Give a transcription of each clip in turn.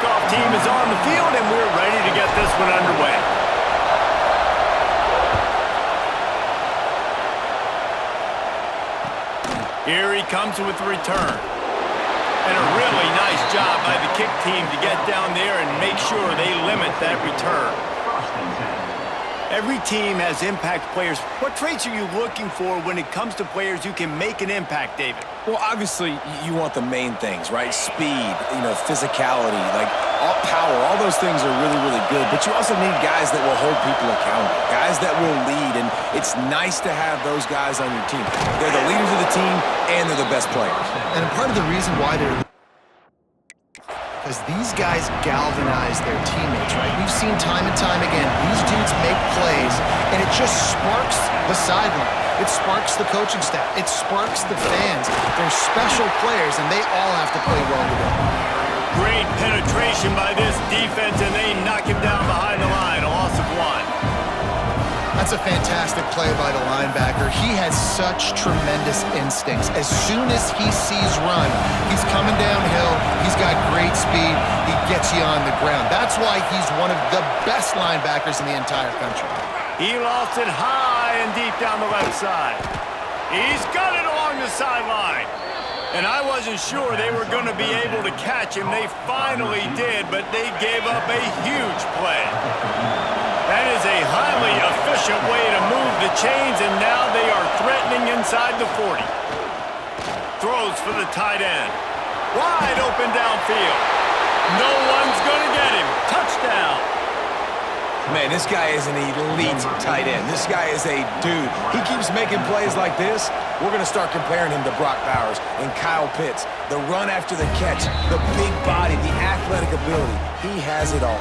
kickoff team is on the field, and we're ready to get this one underway. Here he comes with the return. And a really nice job by the kick team to get down there and make sure they limit that return. Every team has impact players. What traits are you looking for when it comes to players who can make an impact, David? Well, obviously, you want the main things, right? Speed, physicality, like all power. All those things are really, really good. But you also need guys that will hold people accountable, guys that will lead. And it's nice to have those guys on your team. They're the leaders of the team, and they're the best players. And part of the reason why they're... because these guys galvanize their teammates, right? We've seen time and time again, these dudes make plays, and it just sparks the sideline. It sparks the coaching staff. It sparks the fans. They're special players, and they all have to play well together. Great penetration by this defense, and they knock him down behind the line. A loss of 1. That's a fantastic play by the linebacker. He has such tremendous instincts. As soon as he sees run, he's coming downhill. He's got great speed. He gets you on the ground. That's why he's one of the best linebackers in the entire country. He lost it high and deep down the left side. He's got it along the sideline. And I wasn't sure they were going to be able to catch him. They finally did, but they gave up a huge play. That is a highly efficient way to move the chains, and now they are threatening inside the 40. Throws for the tight end. Wide open downfield. No one's going to get him. Touchdown. Man, this guy is an elite tight end. This guy is a dude. He keeps making plays like this. We're going to start comparing him to Brock Bowers and Kyle Pitts. The run after the catch, the big body, the athletic ability. He has it all.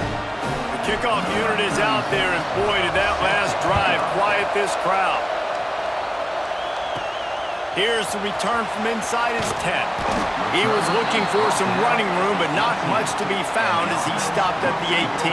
The kickoff unit is out there, and boy, did that last drive quiet this crowd. Here's the return from inside his 10. He was looking for some running room, but not much to be found as he stopped at the 18.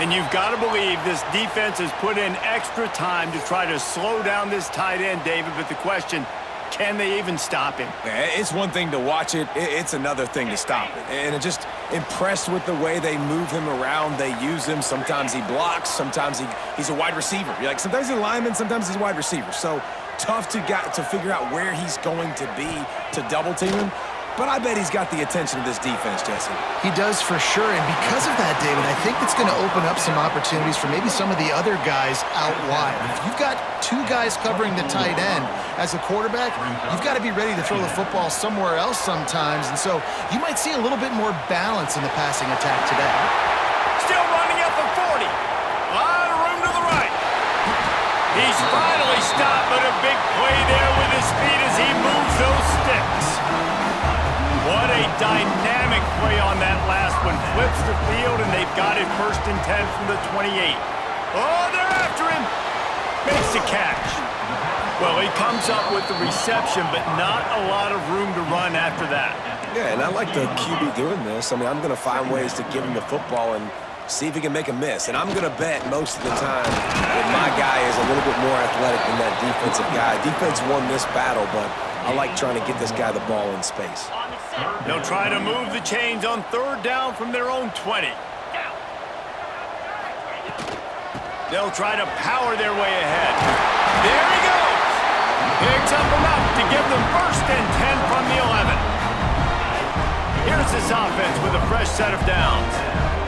And you've got to believe this defense has put in extra time to try to slow down this tight end, David, but the question, can they even stop him? It's one thing to watch it. It's another thing to stop it. And I'm just impressed with the way they move him around. They use him. Sometimes he blocks. Sometimes he's a wide receiver. You're like, sometimes he's a lineman. Sometimes he's a wide receiver. So tough to figure out where he's going to be to double team him. But I bet he's got the attention of this defense, Jesse. He does for sure, and because of that, David, I think it's going to open up some opportunities for maybe some of the other guys out wide. If you've got two guys covering the tight end as a quarterback, you've got to be ready to throw the football somewhere else sometimes, and so you might see a little bit more balance in the passing attack today. Still running up the 40. A lot of room to the right. He's finally stopped, but a big play there with his speed as he moves those sticks. What a dynamic play on that last one. Flips the field, and they've got it 1st and 10 from the 28. Oh, they're after him. Makes the catch. Well, he comes up with the reception, but not a lot of room to run after that. Yeah, and I like the QB doing this. I mean, I'm going to find ways to give him the football and see if he can make a miss. And I'm going to bet most of the time that my guy is a little bit more athletic than that defensive guy. Defense won this battle, but I like trying to get this guy the ball in space. They'll try to move the chains on 3rd down from their own 20. They'll try to power their way ahead. There he goes. Picks up enough to give them 1st and 10 from the 11. Here's this offense with a fresh set of downs.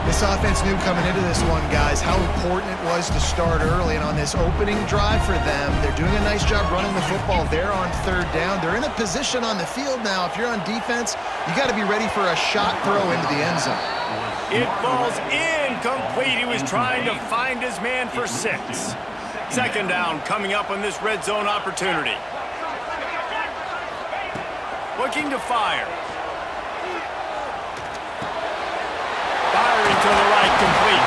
This offense knew coming into this one, guys, how important it was to start early. And on this opening drive for them, they're doing a nice job running the football. They're on 3rd down. They're in a position on the field now. If you're on defense, you got to be ready for a shot throw into the end zone. It falls incomplete. He was trying to find his man for 6. 2nd down coming up on this red zone opportunity. Looking to fire. Firing to the right, complete.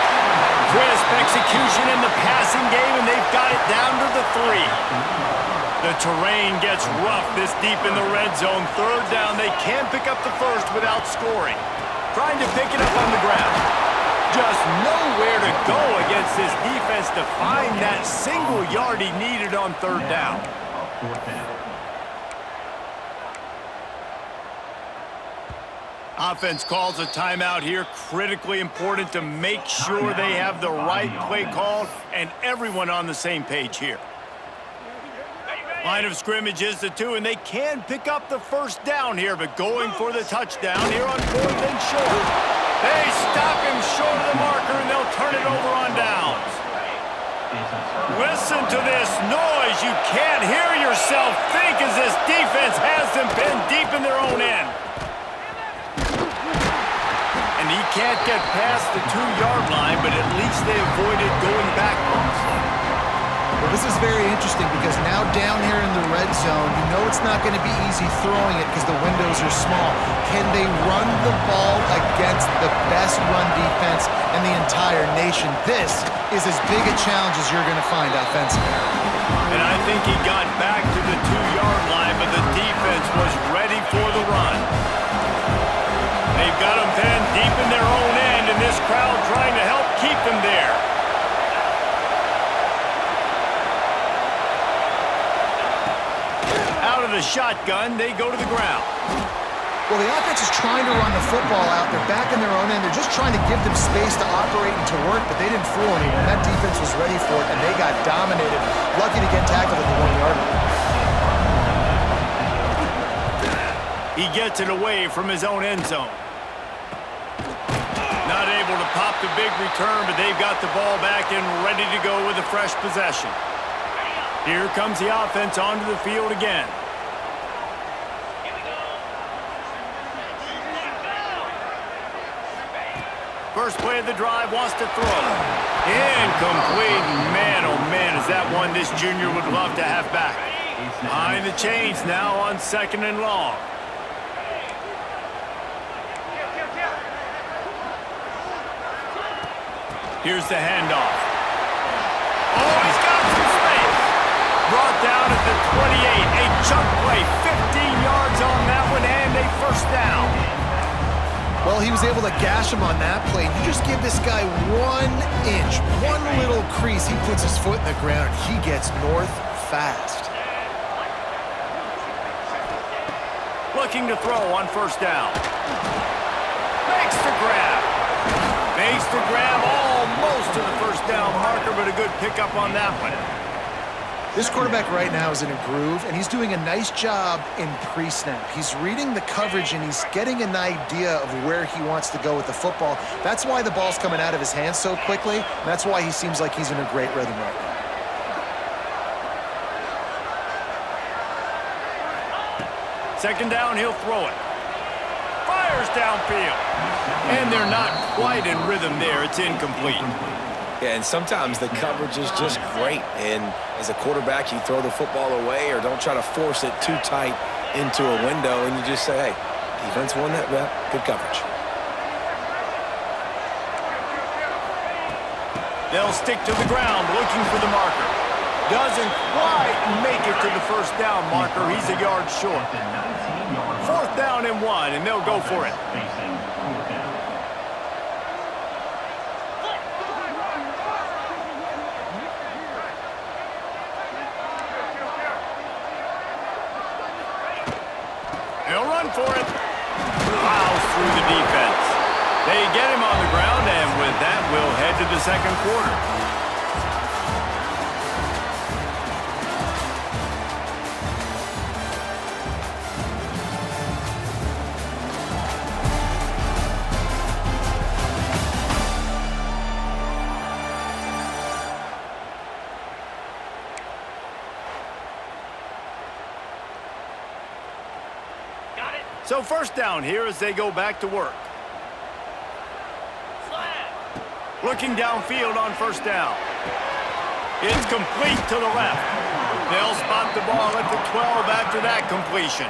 Crisp execution in the passing game, and they've got it down to the 3. The terrain gets rough this deep in the red zone. 3rd down, they can't pick up the 1st without scoring. Trying to pick it up on the ground. Just nowhere to go against this defense to find that single yard he needed on 3rd down. Offense calls a timeout here. Critically important to make sure they have the right play called and everyone on the same page here. Line of scrimmage is the 2, and they can pick up the first down here, but going for the touchdown here on 4th and short. They stop him short of the marker, and they'll turn it over on downs. Listen to this noise. You can't hear yourself think as this defense has them pinned deep in their own end. And he can't get past the 2-yard line, but at least they avoided going backwards. Well, this is very interesting because now down here in the red zone, you know it's not going to be easy throwing it because the windows are small. Can they run the ball against the best run defense in the entire nation? This is as big a challenge as you're going to find offensively. And I think he got back to the 2-yard line, but the defense was ready for the run. They've got him pinned deep in their own end, and this crowd trying to help keep them there. Out of the shotgun, they go to the ground. Well, the offense is trying to run the football out. They're back in their own end. They're just trying to give them space to operate and to work, but they didn't fool anyone. That defense was ready for it, and they got dominated. Lucky to get tackled at the 1-yard line. He gets it away from his own end zone. Not able to pop the big return, but they've got the ball back and ready to go with a fresh possession. Here comes the offense onto the field again. First play of the drive, wants to throw. Incomplete. Man, oh man, is that one this junior would love to have back. Behind the chains now on 2nd and long. Here's the handoff. Oh, he's got some space. Brought down at the 28. A chunk play, 15 yards on that one, and a first down. Well, he was able to gash him on that play. You just give this guy 1 inch, one little crease. He puts his foot in the ground. He gets north fast. Looking to throw on first down. Makes the grab. Makes the grab almost to the first down marker, but a good pickup on that one. This quarterback right now is in a groove, and he's doing a nice job in pre-snap. He's reading the coverage, and he's getting an idea of where he wants to go with the football. That's why the ball's coming out of his hands so quickly, and that's why he seems like he's in a great rhythm right now. Second down, he'll throw it. Fires downfield. And they're not quite in rhythm there. It's incomplete. Yeah, and sometimes the coverage is just great. And as a quarterback, you throw the football away or don't try to force it too tight into a window, and you just say, hey, defense won that rep. Good coverage. They'll stick to the ground looking for the marker. Doesn't quite make it to the first down marker. He's a yard short. 4th down and 1, and they'll go for it. They'll run for it. Plows through the defense. They get him on the ground, and with that, we'll head to the second quarter. So first down here as they go back to work. Looking downfield on first down. It's complete to the left. They'll spot the ball at the 12 after that completion.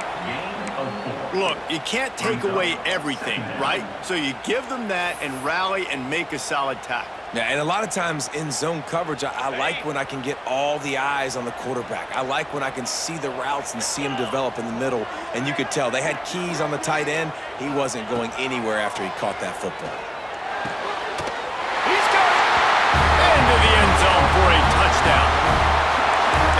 Look, you can't take away everything, right? So you give them that and rally and make a solid tackle. Yeah, and a lot of times in zone coverage, I like when I can get all the eyes on the quarterback. I like when I can see the routes and see him develop in the middle. And you could tell they had keys on the tight end. He wasn't going anywhere after he caught that football. He's got it! Into the end zone for a touchdown.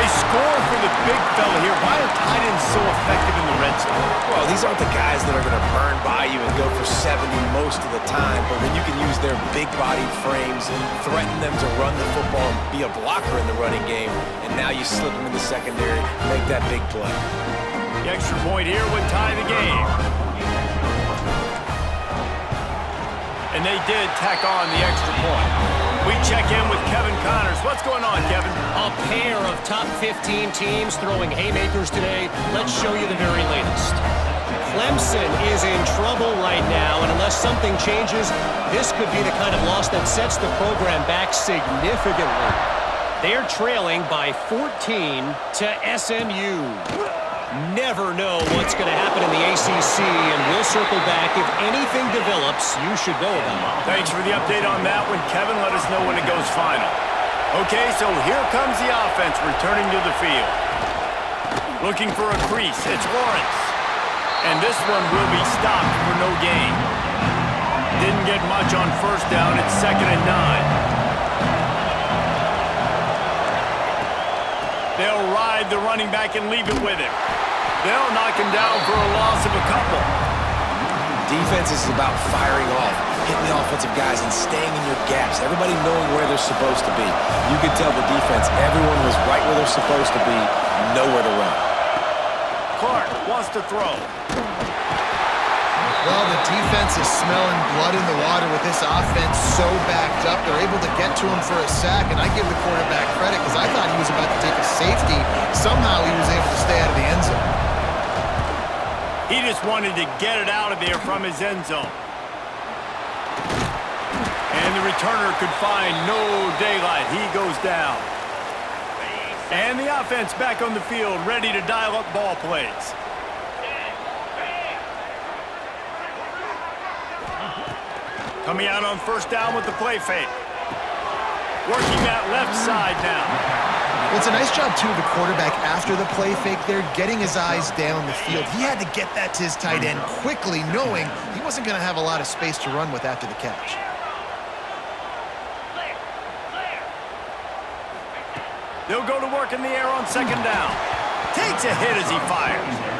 They score for the big fella here. Why are tight ends so effective in the red zone? Well, these aren't the guys that are going to burn by you and go for 70 most of the time, but when you can use their big-bodied frames, threaten them to run the football and be a blocker in the running game, and now you slip them in the secondary, make that big play. The extra point here would tie the game. And they did tack on the extra point. We check in with Kevin Connors. What's going on, Kevin? A pair of top 15 teams throwing haymakers today. Let's show you the very latest. Clemson is in trouble right now, and unless something changes, this could be the kind of loss that sets the program back significantly. They're trailing by 14 to SMU. Never know what's going to happen in the ACC, and we'll circle back. If anything develops, you should know about it. Thanks for the update on that one, Kevin. Let us know when it goes final. Okay, so here comes the offense returning to the field. Looking for a crease. It's Lawrence. And this one will be stopped for no gain. Didn't get much on first down. It's 2nd and 9. They'll ride the running back and leave it with him. They'll knock him down for a loss of a couple. Defense is about firing off, hitting the offensive guys and staying in your gaps, everybody knowing where they're supposed to be. You could tell the defense, everyone was right where they're supposed to be, nowhere to run. Clark wants to throw. Well, the defense is smelling blood in the water with this offense so backed up. They're able to get to him for a sack, and I give the quarterback credit because I thought he was about to take a safety. Somehow he was able to stay out of the end zone. He just wanted to get it out of there from his end zone. And the returner could find no daylight. He goes down. And the offense back on the field, ready to dial up ball plays. Coming out on first down with the play fake. Working that left side now. Well, it's a nice job, too, of the quarterback after the play fake there, getting his eyes down the field. He had to get that to his tight end quickly, knowing he wasn't going to have a lot of space to run with after the catch. They'll go to work in the air on 2nd down. Takes a hit as he fires.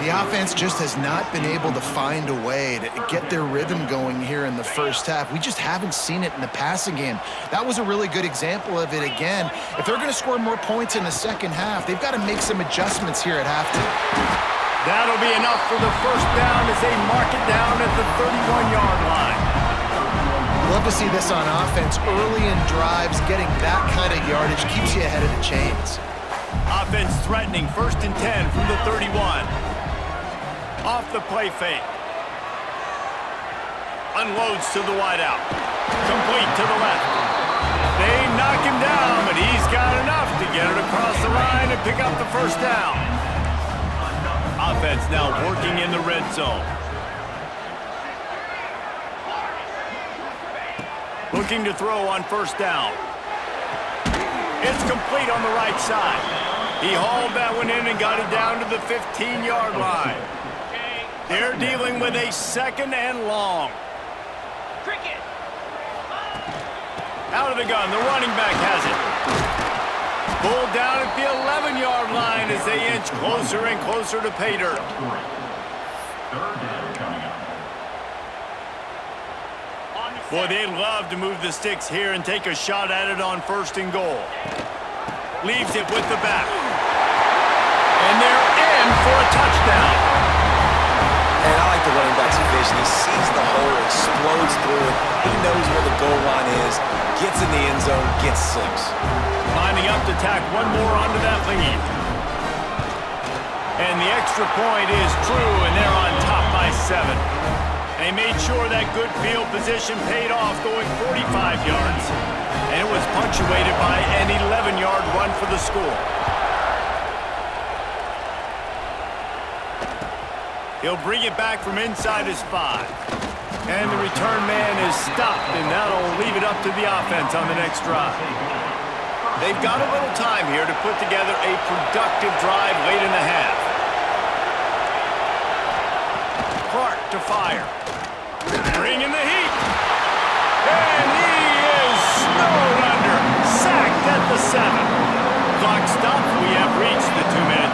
The offense just has not been able to find a way to get their rhythm going here in the first half. We just haven't seen it in the passing game. That was a really good example of it again. If they're going to score more points in the second half, they've got to make some adjustments here at halftime. That'll be enough for the first down as they mark it down at the 31-yard line. Love to see this on offense. Early in drives, getting that kind of yardage keeps you ahead of the chains. Offense threatening, 1st and 10 from the 31. Off the play fake. Unloads to the wideout. Complete to the left. They knock him down, but he's got enough to get it across the line and pick up the first down. Offense now working in the red zone. Looking to throw on first down. It's complete on the right side. He hauled that one in and got it down to the 15-yard line. They're dealing with a 2nd and long. Out of the gun, the running back has it. Pulled down at the 11-yard line as they inch closer and closer to pay dirt. Boy, they'd love to move the sticks here and take a shot at it on 1st and goal. Leaves it with the back. And they're in for a touchdown. And I like the running back's vision. He sees the hole, explodes through it. He knows where the goal line is, gets in the end zone, gets 6. Lining up to tack one more onto that lead. And the extra point is true, and they're on top by 7. They made sure that good field position paid off, going 45 yards. And it was punctuated by an 11-yard run for the score. He'll bring it back from inside his 5. And the return man is stopped, and that'll leave it up to the offense on the next drive. They've got a little time here to put together a productive drive late in the half. Clark to fire. Bringing the heat. And he is snowed under. Sacked at the 7. Clock stopped. We have reached the 2-minute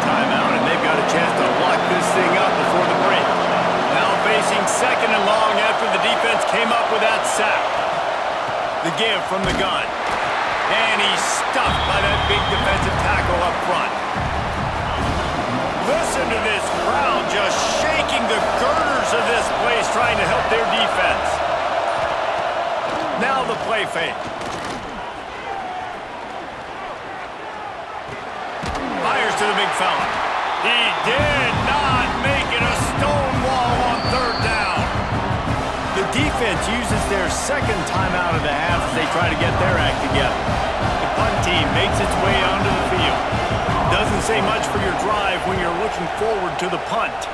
second and long after the defense came up with that sack. The give from the gun. And he's stuffed by that big defensive tackle up front. Listen to this crowd just shaking the girders of this place trying to help their defense. Now the play fake. Fires to the big fella. He did not make it a stone wall on third down. The defense uses their second timeout of the half as they try to get their act together. The punt team makes its way onto the field. Doesn't say much for your drive when you're looking forward to the punt.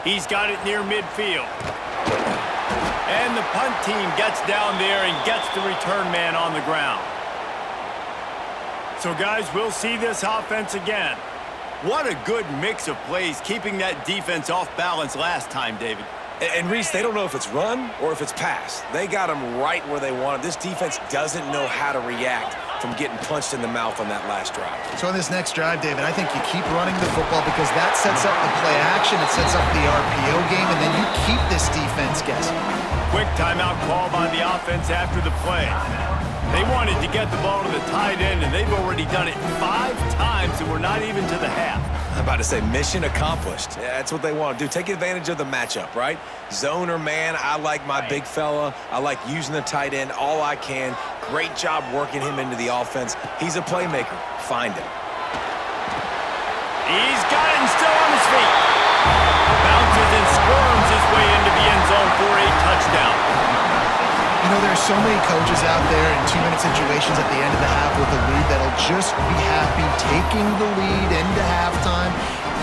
He's got it near midfield. And the punt team gets down there and gets the return man on the ground. So, guys, we'll see this offense again. What a good mix of plays, keeping that defense off balance last time, David. And Reese, they don't know if it's run or if it's pass. They got them right where they want it. This defense doesn't know how to react from getting punched in the mouth on that last drive. So on this next drive, David, I think you keep running the football because that sets up the play action, it sets up the RPO game, and then you keep this defense guessing. Quick timeout call by the offense after the play. They wanted to get the ball to the tight end, and they've already done it 5 times, and we're not even to the half. I'm about to say mission accomplished. Yeah, that's what they want to do. Take advantage of the matchup, right? Zone or man, I like my big fella. I like using the tight end all I can. Great job working him into the offense. He's a playmaker. Find him. He's got it and still on his feet. Bounces and squirms his way into the end zone for a touchdown. You know, there are so many coaches out there in 2-minute situations at the end of the half with a lead that'll just be happy taking the lead into halftime.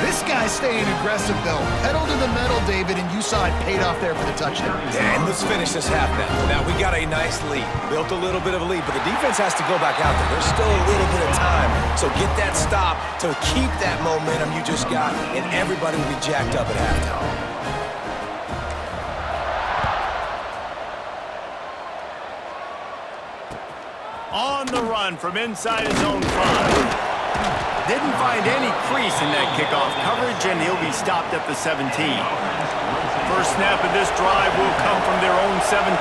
This guy's staying aggressive, though. Pedal to the metal, David, and you saw it paid off there for the touchdown. And let's finish this half now. Now, we got a nice lead. Built a little bit of a lead, but the defense has to go back out there. There's still a little bit of time. So get that stop to keep that momentum you just got, and everybody will be jacked up at halftime. On the run from inside his own 5. Didn't find any crease in that kickoff coverage, and he'll be stopped at the 17. First snap of this drive will come from their own 17.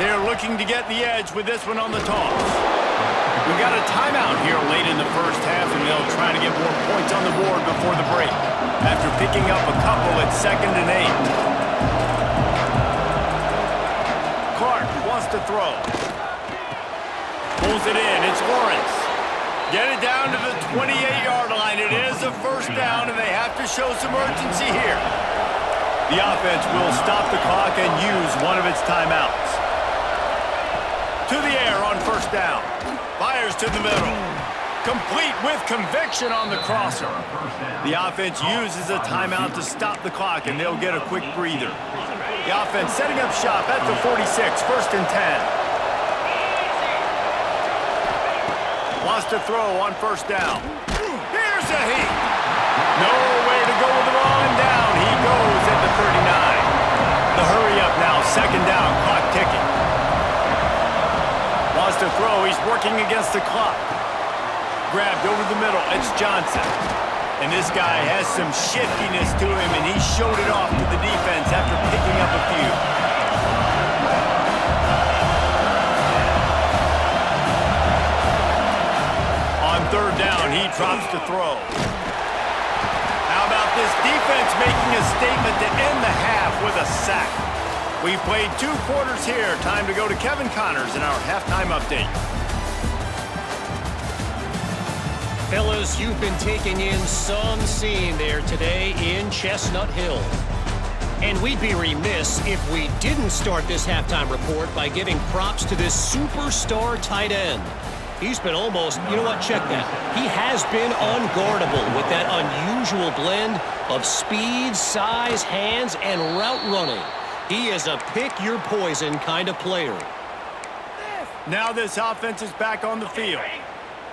They're looking to get the edge with this one on the toss. We got a timeout here late in the first half, and they'll try to get more points on the board before the break. After picking up a couple at 2nd and 8. Clark wants to throw. Pulls it in. It's Lawrence. Get it down to the 28-yard line. It is a first down, and they have to show some urgency here. The offense will stop the clock and use one of its timeouts. To the air on first down. Fires to the middle. Complete with conviction on the crosser. The offense uses a timeout to stop the clock, and they'll get a quick breather. The offense setting up shop at the 46, 1st and 10. Wants to throw on first down. Here's a heat. Nowhere to go with the ball, and down he goes at the 39. The hurry up now, 2nd down, clock ticking. Wants to throw, he's working against the clock. Grabbed over the middle, it's Johnson. And this guy has some shiftiness to him, and he showed it off to the defense after picking up a few. On 3rd down, he drops to throw. How about this defense making a statement to end the half with a sack? We've played 2 quarters here. Time to go to Kevin Connors in our halftime update. Fellas, you've been taking in some scene there today in Chestnut Hill. And we'd be remiss if we didn't start this halftime report by giving props to this superstar tight end. He's been almost, you know what, check that. He has been unguardable with that unusual blend of speed, size, hands, and route running. He is a pick-your-poison kind of player. Now this offense is back on the field.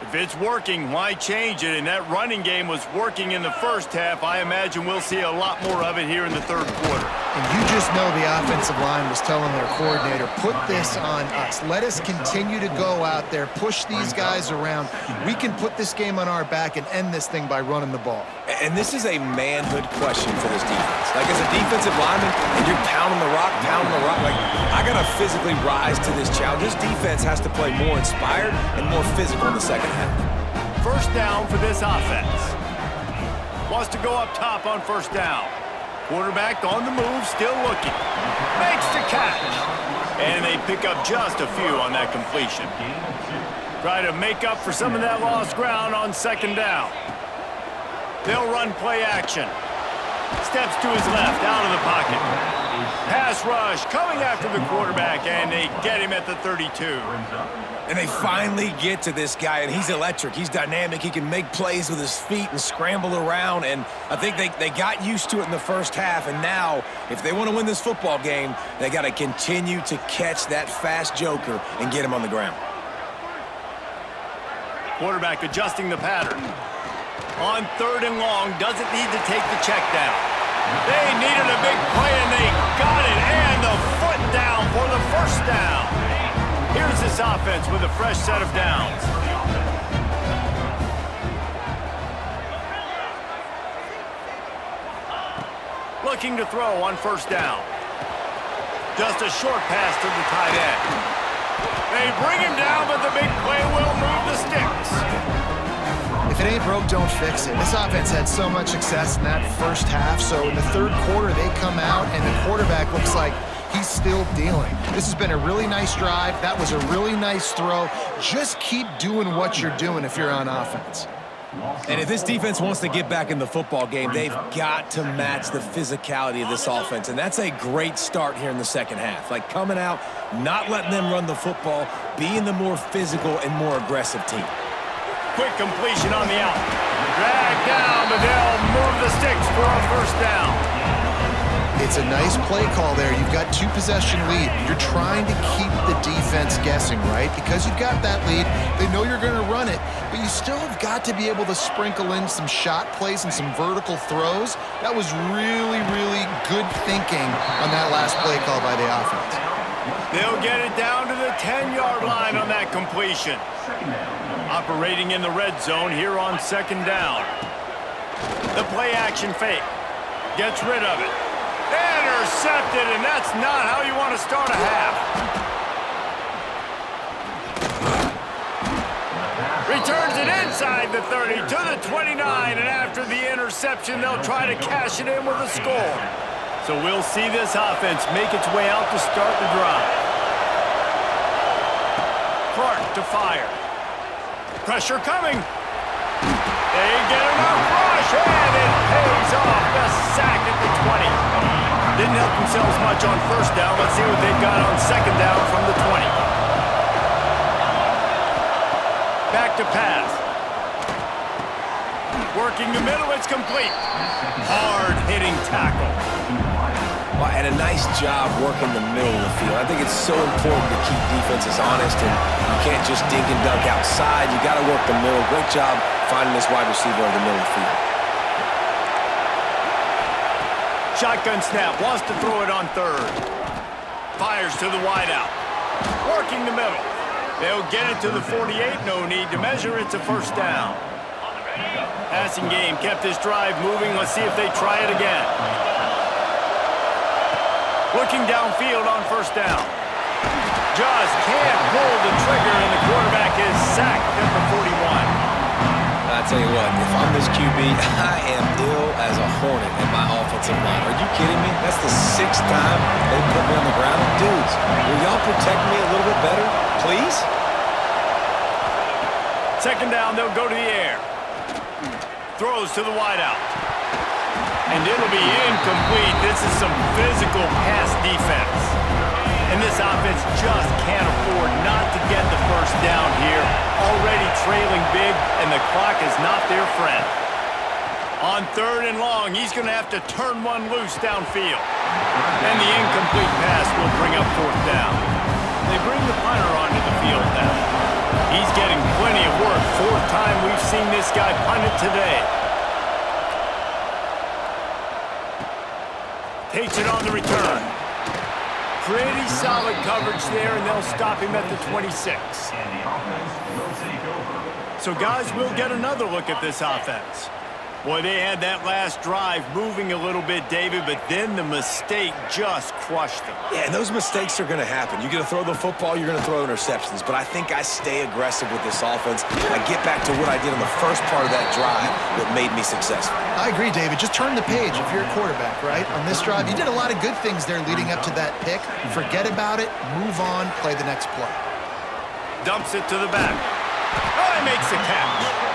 If it's working, why change it? And that running game was working in the first half. I imagine we'll see a lot more of it here in the 3rd quarter. And you just know the offensive line was telling their coordinator, put this on us. Let us continue to go out there, push these guys around. We can put this game on our back and end this thing by running the ball. And this is a manhood question for this defense. Like, as a defensive lineman, and you're pounding the rock, like, I got to physically rise to this challenge. This defense has to play more inspired and more physical in the second half. First down for this offense. Wants to go up top on first down. Quarterback on the move, still looking. Makes the catch. And they pick up just a few on that completion. Try to make up for some of that lost ground on second down. They'll run play action. Steps to his left, out of the pocket. Pass rush, coming after the quarterback, and they get him at the 32. And they finally get to this guy, and he's electric. He's dynamic. He can make plays with his feet and scramble around, and I think they got used to it in the first half, and now, if they want to win this football game, they got to continue to catch that fast joker and get him on the ground. Quarterback adjusting the pattern. On third and long, doesn't need to take the check down. They needed a big play, and they got it, and the foot down for the first down. Here's this offense with a fresh set of downs. Looking to throw on first down. Just a short pass to the tight end. They bring him down, but the big play will move the sticks. If it ain't broke, don't fix it. This offense had so much success in that first half, so in the third quarter, they come out, and the quarterback looks like he's still dealing. This has been a really nice drive. That was a really nice throw. Just keep doing what you're doing if you're on offense. And if this defense wants to get back in the football game, they've got to match the physicality of this offense, and that's a great start here in the second half. Like, coming out, not letting them run the football, being the more physical and more aggressive team. Quick completion on the out. Drag down, but they'll move the sticks for a first down. It's a nice play call there. You've got two-possession lead. You're trying to keep the defense guessing, right? Because you've got that lead, they know you're going to run it, but you still have got to be able to sprinkle in some shot plays and some vertical throws. That was really, really good thinking on that last play call by the offense. They'll get it down to the 10-yard line on that completion. Operating in the red zone here on second down. The play action fake. Gets rid of it. Intercepted, and that's not how you want to start a half. Returns it inside the 30 to the 29, and after the interception, they'll try to cash it in with a score. So we'll see this offense make its way out to start the drive. Clark to fire. Pressure coming. They get enough rush, and it pays off. The sack at the 20. Didn't help themselves much on first down. Let's see what they've got on second down from the 20. Back to pass. Working the middle, it's complete. Hard-hitting tackle. Well, and a nice job working the middle of the field. I think it's so important to keep defenses honest, and you can't just dink and dunk outside. You got to work the middle. Great job finding this wide receiver over the middle of the field. Shotgun snap, wants to throw it on third. Fires to the wideout. Working the middle. They'll get it to the 48, no need to measure, it's a first down. Passing game kept this drive moving, let's see if they try it again. Looking downfield on first down. Just can't pull the trigger, and the quarterback is sacked at the 41. I tell you what, if I'm this QB, I am ill as a hornet in my offensive line. Are you kidding me? That's the 6th time they put me on the ground. Dudes, will y'all protect me a little bit better, please? Second down, they'll go to the air. Throws to the wideout. And it'll be incomplete. This is some physical pass defense. And this offense just can't afford not to get the first down here. Already trailing big, and the clock is not their friend. On third and long, he's going to have to turn one loose downfield. And the incomplete pass will bring up fourth down. They bring the punter onto the field now. He's getting plenty of work. 4th time we've seen this guy punt it today. Completes it on the return. Pretty solid coverage there, and they'll stop him at the 26. So, guys, we'll get another look at this offense. Boy, they had that last drive moving a little bit, David, but then the mistake just crushed them. Yeah, and those mistakes are going to happen. You're going to throw the football, you're going to throw interceptions. But I think I stay aggressive with this offense. I get back to what I did in the first part of that drive that made me successful. I agree, David. Just turn the page if you're a quarterback, right? On this drive, you did a lot of good things there leading up to that pick. Forget about it, move on, play the next play. Dumps it to the back. Oh, he makes the catch.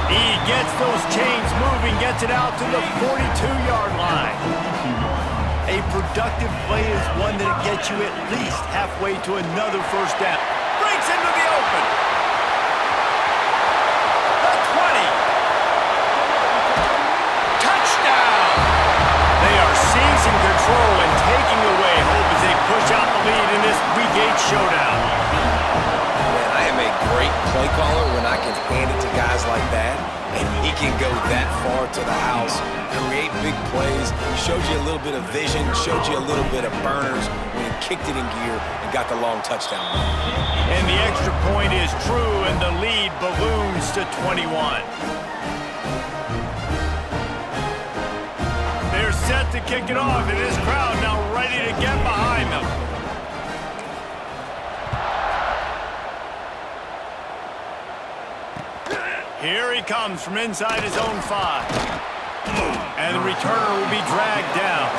He gets those chains moving, gets it out to the 42-yard line. A productive play is one that gets you at least halfway to another first down. Breaks into the open. The 20. Touchdown. They are seizing control and taking away hope as they push out the lead in this Week 8 showdown. Man, I am a great play caller when I can hand it to guys like that, and he can go that far to the house, create big plays, showed you a little bit of vision, showed you a little bit of burners when he kicked it in gear and got the long touchdown. And the extra point is true, and the lead balloons to 21. They're set to kick it off, and this crowd now ready to get behind them. Here he comes from inside his own 5. And the returner will be dragged down.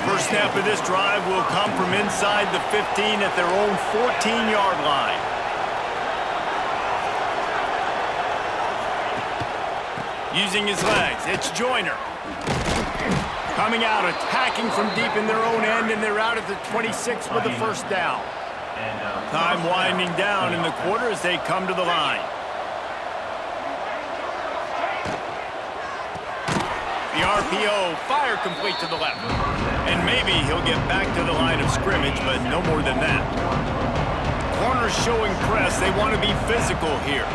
First snap of this drive will come from inside the 15 at their own 14-yard line. Using his legs, it's Joyner. Coming out, attacking from deep in their own end, and they're out at the 26 with the first down. Time winding down in the quarter as they come to the line. The RPO, fire complete to the left. And maybe he'll get back to the line of scrimmage, but no more than that. Corners showing press. They want to be physical here.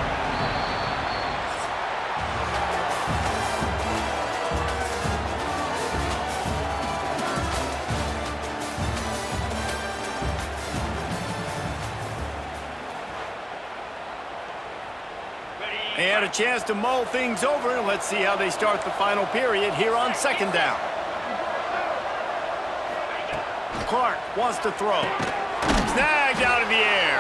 They had a chance to mull things over, and let's see how they start the final period here on second down. Clark wants to throw. Snagged out of the air.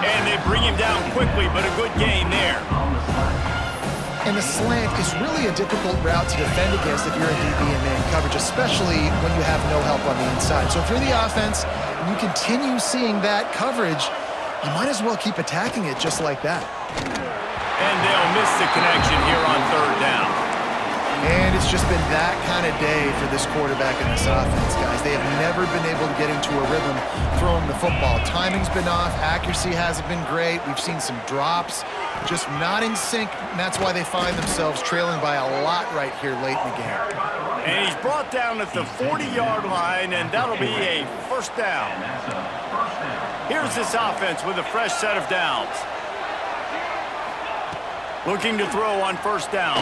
And they bring him down quickly, but a good gain there. And the slant is really a difficult route to defend against if you're a DB and man coverage, especially when you have no help on the inside. So if you're the offense and you continue seeing that coverage, you might as well keep attacking it just like that. And they'll miss the connection here on third down. And it's just been that kind of day for this quarterback and this offense, guys. They have never been able to get into a rhythm throwing the football. Timing's been off. Accuracy hasn't been great. We've seen some drops, just not in sync, and that's why they find themselves trailing by a lot right here late in the game. And he's brought down at the 40-yard line, and that'll be a first down. Here's this offense with a fresh set of downs. Looking to throw on first down.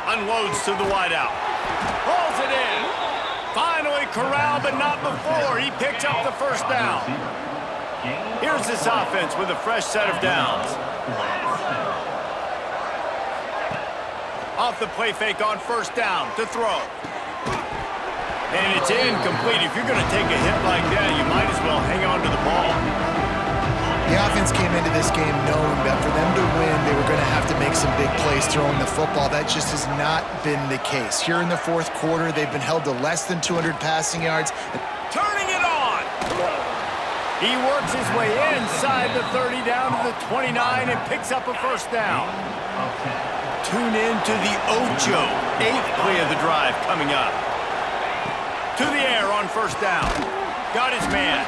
Unloads to the wideout. Pulls it in. Finally corralled, but not before. He picks up the first down. Here's this offense with a fresh set of downs. Off the play fake on first down to throw. And it's incomplete. If you're going to take a hit like that, you might as well hang on to the ball. The offense came into this game knowing that for them to win, they were going to have to make some big plays throwing the football. That just has not been the case. Here in the fourth quarter, they've been held to less than 200 passing yards. Turning it on! He works his way inside the 30 down to the 29 and picks up a first down. Tune in to the Ocho, 8th play of the drive coming up. To the air on first down. Got his man.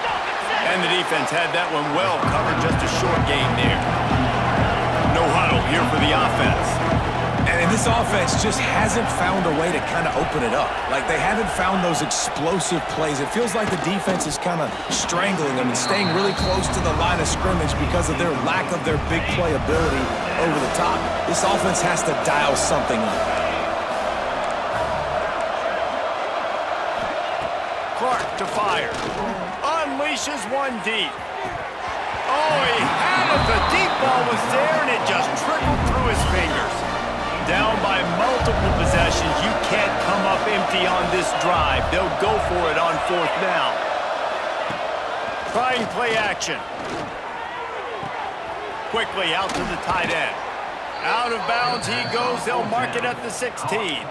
And the defense had that one well covered, just a short gain there. No huddle here for the offense. And this offense just hasn't found a way to kind of open it up. Like, they haven't found those explosive plays. It feels like the defense is kind of strangling them and staying really close to the line of scrimmage because of their lack of their big play ability over the top. This offense has to dial something up. to fire. Unleashes one deep. Oh, he had it. The deep ball was there, and it just trickled through his fingers. Down by multiple possessions, you can't come up empty on this drive. They'll go for it on 4th down. Trying play action. Quickly out to the tight end. Out of bounds he goes. They'll mark it at the 16.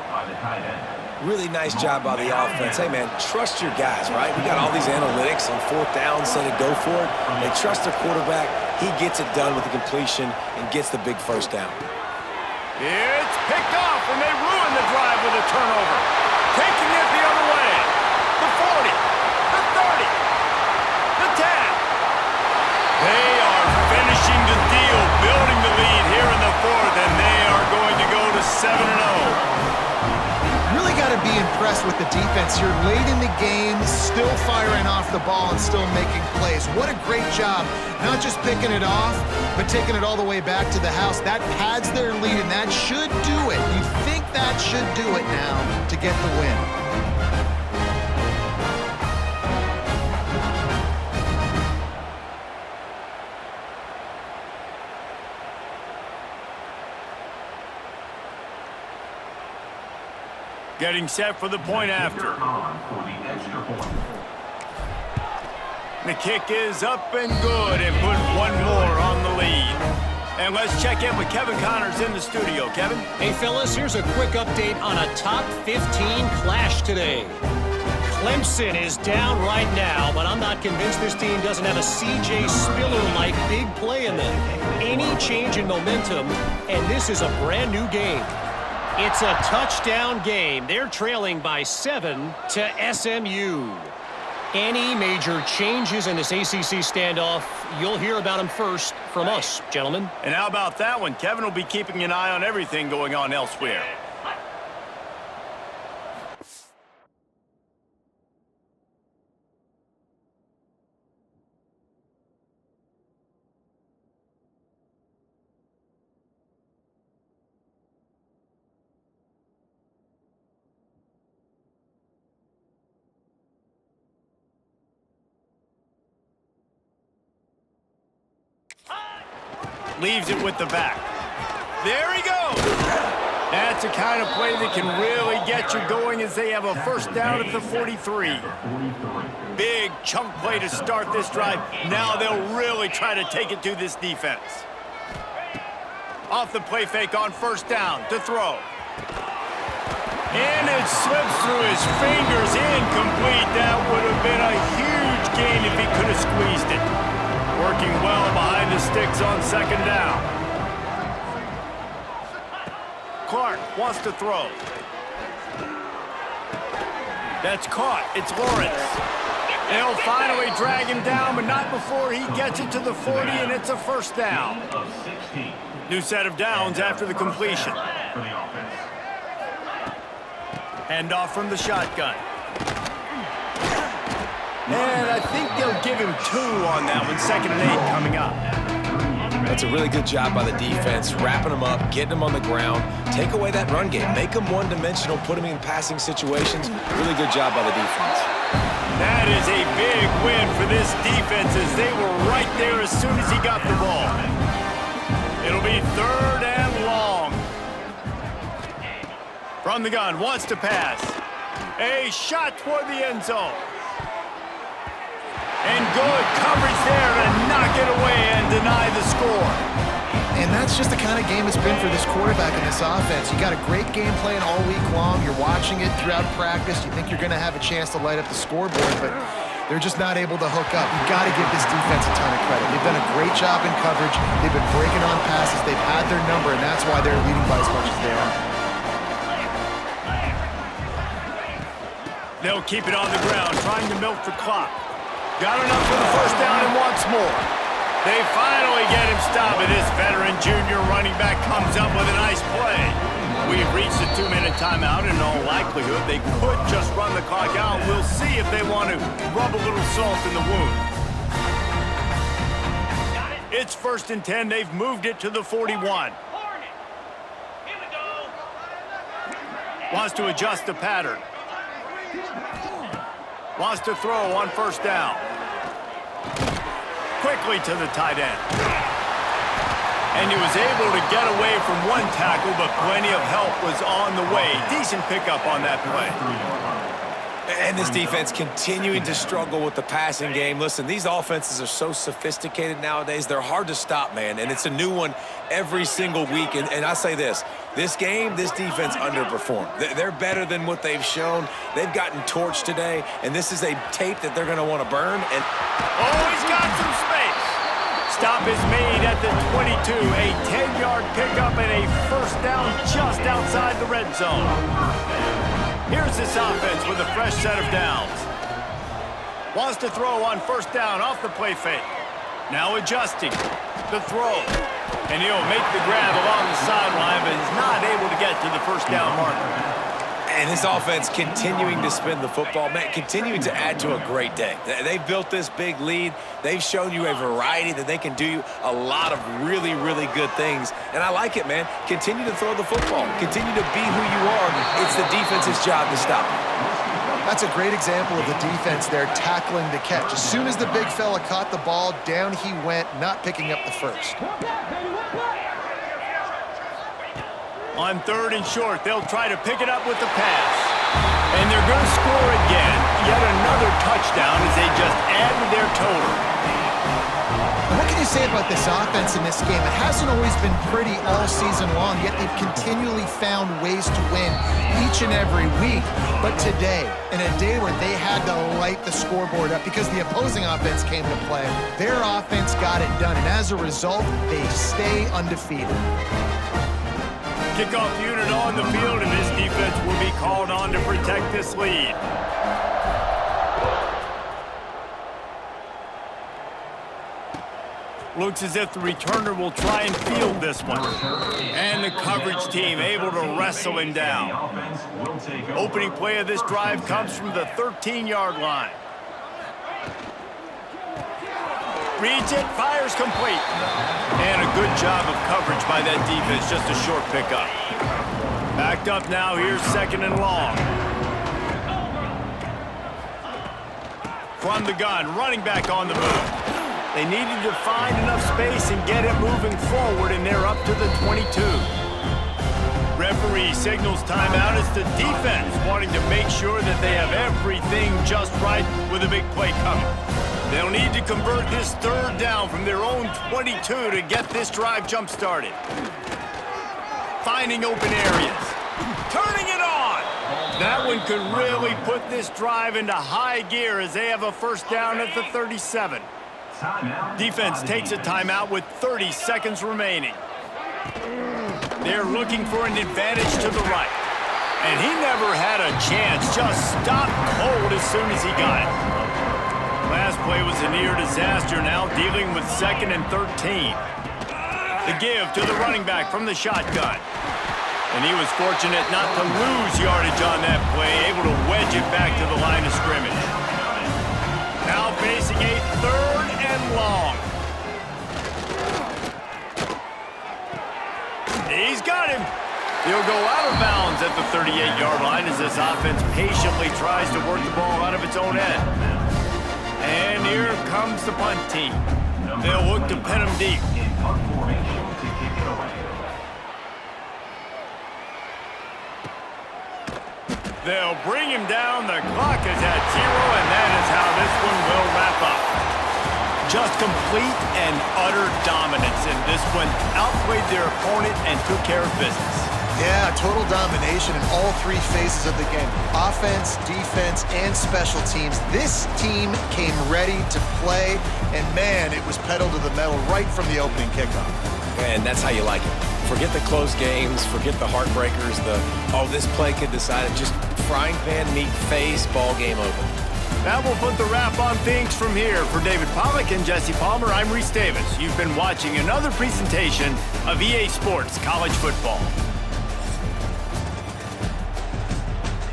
Really nice job by the offense. Hey, man, trust your guys, right? We got all these analytics on 4th down, say to go for it. They trust their quarterback. He gets it done with the completion and gets the big 1st down. It's picked off, and they ruin the drive with a turnover. Taking it the other way. The 40, the 30, the 10. They are finishing the deal, building the lead here in the 4th, and they are going to go to 7-0. Really got to be impressed with the defense here. Late in the game, still firing off the ball and still making plays. What a great job. Not just picking it off, but taking it all the way back to the house. That pads their lead, and that should do it. You think that should do it now to get the win. Getting set for the point after. The kick is up and good, and put one more on the lead. And let's check in with Kevin Connors in the studio. Kevin? Hey, fellas, here's a quick update on a top 15 clash today. Clemson is down right now, but I'm not convinced this team doesn't have a C.J. Spiller-like big play in them. Any change in momentum, and this is a brand new game. It's a touchdown game. They're trailing by 7 to SMU. Any major changes in this ACC standoff, you'll hear about them first from us, gentlemen. And how about that one? Kevin will be keeping an eye on everything going on elsewhere. Leaves it with the back. There he goes. That's the kind of play that can really get you going as they have a 1st down at the 43. Big chunk play to start this drive. Now they'll really try to take it to this defense. Off the play fake on 1st down to throw. And it slips through his fingers, incomplete. That would have been a huge gain if he could have squeezed it. Working well behind the sticks on 2nd down. Clark wants to throw. That's caught. It's Lawrence. They'll finally drag him down, but not before he gets it to the 40, and it's a 1st down. New set of downs after the completion. Handoff from the shotgun. And I think they'll give him 2 on that one. 2nd and 8 coming up. That's a really good job by the defense, wrapping them up, getting them on the ground. Take away that run game. Make them one-dimensional, put them in passing situations. Really good job by the defense. That is a big win for this defense as they were right there as soon as he got the ball. It'll be 3rd and long. From the gun, wants to pass. A shot toward the end zone. And good coverage there to knock it away and deny the score. And that's just the kind of game it's been for this quarterback and this offense. You got a great game plan all week long. You're watching it throughout practice. You think you're going to have a chance to light up the scoreboard, but they're just not able to hook up. You've got to give this defense a ton of credit. They've done a great job in coverage. They've been breaking on passes. They've had their number, and that's why they're leading by as much as they are. They'll keep it on the ground, trying to milk the clock. Got enough for the 1st down and wants more. They finally get him stopped, and this veteran junior running back comes up with a nice play. We've reached a 2-minute timeout, and in all likelihood, they could just run the clock out. We'll see if they want to rub a little salt in the wound. It's 1st and 10. They've moved it to the 41. Wants to adjust the pattern. Wants to throw on first down. Quickly to the tight end. And he was able to get away from one tackle, but plenty of help was on the way. Decent pickup on that play. And this defense continuing to struggle with the passing game. Listen, these offenses are so sophisticated nowadays. They're hard to stop, man. And it's a new one every single week. And I say this game, this defense underperformed. They're better than what they've shown. They've gotten torched today. And this is a tape that they're going to want to burn. And oh, he's got some space. Stop is made at the 22. A 10-yard pickup and a first down just outside the red zone. Here's this offense with a fresh set of downs. Wants to throw on first down off the play fake. Now adjusting the throw. And he'll make the grab along the sideline, but is not able to get to the first down marker. And this offense continuing to spin the football, man, continuing to add to a great day. They've built this big lead. They've shown you a variety that they can do a lot of really, really good things. And I like it, man. Continue to throw the football. Continue to be who you are. It's the defense's job to stop you. That's a great example of the defense there tackling the catch. As soon as the big fella caught the ball, down he went, not picking up the first. On third and short, they'll try to pick it up with the pass. And they're going to score again. Yet another touchdown as they just add to their total. And what can you say about this offense in this game? It hasn't always been pretty all season long, yet they've continually found ways to win each and every week. But today, in a day where they had to light the scoreboard up because the opposing offense came to play, their offense got it done. And as a result, they stay undefeated. Kickoff unit on the field, and this defense will be called on to protect this lead. Looks as if the returner will try and field this one. And the coverage team able to wrestle him down. Opening play of this drive comes from the 13-yard line. Reads it, fires complete. And a good job of coverage by that defense, just a short pickup. Backed up now, here's second and long. From the gun, running back on the move. They needed to find enough space and get it moving forward, and they're up to the 22. Referee signals timeout as the defense wanting to make sure that they have everything just right with a big play coming. They'll need to convert this third down from their own 22 to get this drive jump-started. Finding open areas. Turning it on! That one could really put this drive into high gear as they have a first down at the 37. Defense takes a timeout with 30 seconds remaining. They're looking for an advantage to the right. And he never had a chance, just stopped cold as soon as he got it. Last play was a near disaster, now dealing with second and 13. The give to the running back from the shotgun. And he was fortunate not to lose yardage on that play, able to wedge it back to the line of scrimmage. Now facing a third and long. He's got him. He'll go out of bounds at the 38-yard line as this offense patiently tries to work the ball out of its own end. And here comes the punt team. They'll look to pin him deep. They'll bring him down. The clock is at 0, and that is how this one will wrap up. Just complete and utter dominance in this one. Outplayed their opponent and took care of business. Yeah, total domination in all three phases of the game. Offense, defense, and special teams. This team came ready to play, and man, it was pedal to the metal right from the opening kickoff. And that's how you like it. Forget the close games, forget the heartbreakers, this play could decide it. Just frying pan, meat face, ball game over. That will put the wrap on things from here. For David Pollack and Jesse Palmer, I'm Reese Davis. You've been watching another presentation of EA Sports College Football.